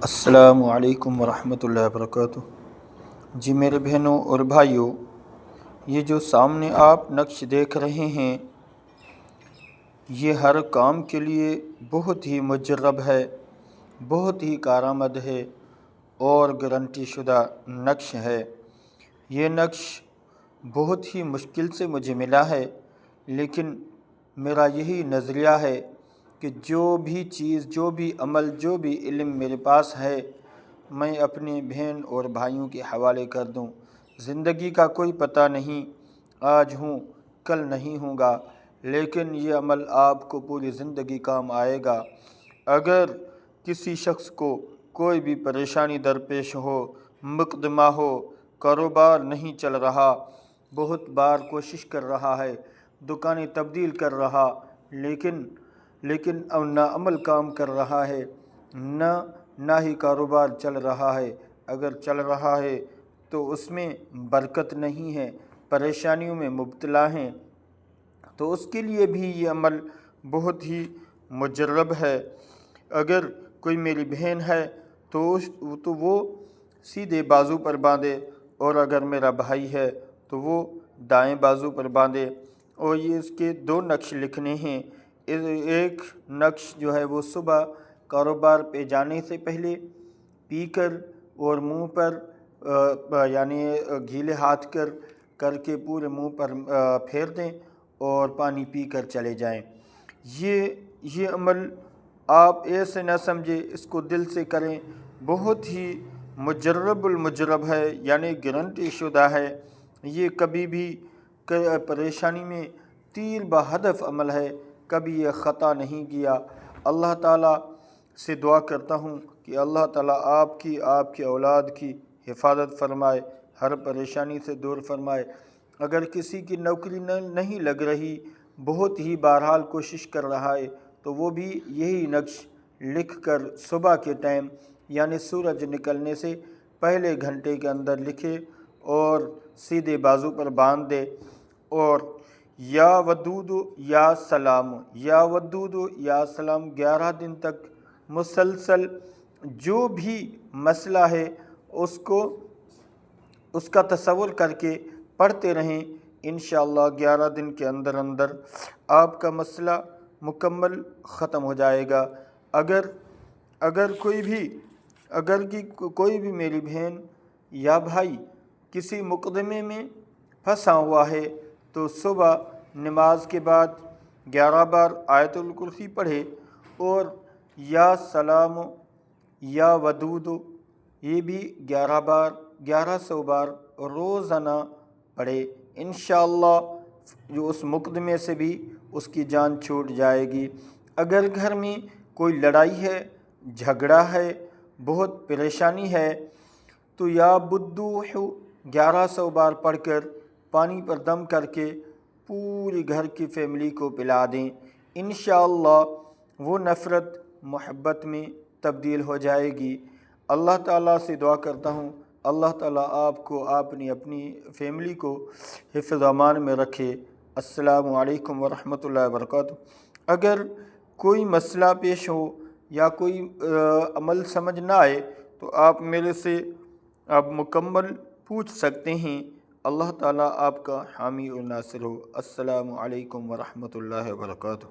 السلام علیکم ورحمۃ اللہ وبرکاتہ۔ جی میرے بہنوں اور بھائیوں، یہ جو سامنے آپ نقش دیکھ رہے ہیں، یہ ہر کام کے لیے بہت ہی مجرب ہے، بہت ہی کارآمد ہے اور گارنٹی شدہ نقش ہے۔ یہ نقش بہت ہی مشکل سے مجھے ملا ہے، لیکن میرا یہی نظریہ ہے کہ جو بھی چیز، جو بھی عمل، جو بھی علم میرے پاس ہے، میں اپنے بہن اور بھائیوں کے حوالے کر دوں۔ زندگی کا کوئی پتہ نہیں، آج ہوں کل نہیں ہوں گا، لیکن یہ عمل آپ کو پوری زندگی کام آئے گا۔ اگر کسی شخص کو کوئی بھی پریشانی درپیش ہو، مقدمہ ہو، کاروبار نہیں چل رہا، بہت بار کوشش کر رہا ہے، دکانیں تبدیل کر رہا، لیکن نہ عمل کام کر رہا ہے، نہ ہی کاروبار چل رہا ہے، اگر چل رہا ہے تو اس میں برکت نہیں ہے، پریشانیوں میں مبتلا ہیں، تو اس کے لیے بھی یہ عمل بہت ہی مجرب ہے۔ اگر کوئی میری بہن ہے تو وہ سیدھے بازو پر باندھے، اور اگر میرا بھائی ہے تو وہ دائیں بازو پر باندھے۔ اور یہ اس کے دو نقش لکھنے ہیں۔ ایک نقش جو ہے وہ صبح کاروبار پہ جانے سے پہلے پی کر اور منہ پر یعنی گیلے ہاتھ کر کے پورے منہ پر پھیر دیں اور پانی پی کر چلے جائیں۔ یہ عمل آپ ایسے نہ سمجھیں، اس کو دل سے کریں، بہت ہی مجرب المجرب ہے، یعنی گارنٹی شدہ ہے۔ یہ کبھی بھی پریشانی میں تیر بہدف عمل ہے، کبھی یہ خطا نہیں کیا۔ اللہ تعالیٰ سے دعا کرتا ہوں کہ اللہ تعالیٰ آپ کی اولاد کی حفاظت فرمائے، ہر پریشانی سے دور فرمائے۔ اگر کسی کی نوکری نہیں لگ رہی، بہت ہی بہرحال کوشش کر رہا ہے، تو وہ بھی یہی نقش لکھ کر صبح کے ٹائم، یعنی سورج نکلنے سے پہلے گھنٹے کے اندر لکھے اور سیدھے بازو پر باندھ دے، اور یا ودود یا سلام، یا ودود یا سلام 11 دن تک مسلسل جو بھی مسئلہ ہے اس کا تصور کر کے پڑھتے رہیں۔ انشاءاللہ 11 دن کے اندر آپ کا مسئلہ مکمل ختم ہو جائے گا۔ اگر کوئی بھی میری بہن یا بھائی کسی مقدمے میں پھنسا ہوا ہے، تو صبح نماز کے بعد 11 بار آیت الکرسی پڑھے اور یا سلام یا ودود یہ بھی 1100 بار روزانہ پڑھے۔ انشاءاللہ جو اس مقدمے سے بھی اس کی جان چھوٹ جائے گی۔ اگر گھر میں کوئی لڑائی ہے، جھگڑا ہے، بہت پریشانی ہے، تو یا بدوح 1100 بار پڑھ کر پانی پر دم کر کے پوری گھر کی فیملی کو پلا دیں۔ انشاءاللہ وہ نفرت محبت میں تبدیل ہو جائے گی۔ اللہ تعالیٰ سے دعا کرتا ہوں اللہ تعالیٰ آپ کو اپنی فیملی کو حفظ و امان میں رکھے۔ السلام علیکم ورحمۃ اللہ وبرکاتہ۔ اگر کوئی مسئلہ پیش ہو یا کوئی عمل سمجھ نہ آئے تو آپ میرے سے مکمل پوچھ سکتے ہیں۔ اللہ تعالیٰ آپ کا حامی اور ناصر ہو۔ السلام علیکم ورحمۃ اللہ وبرکاتہ۔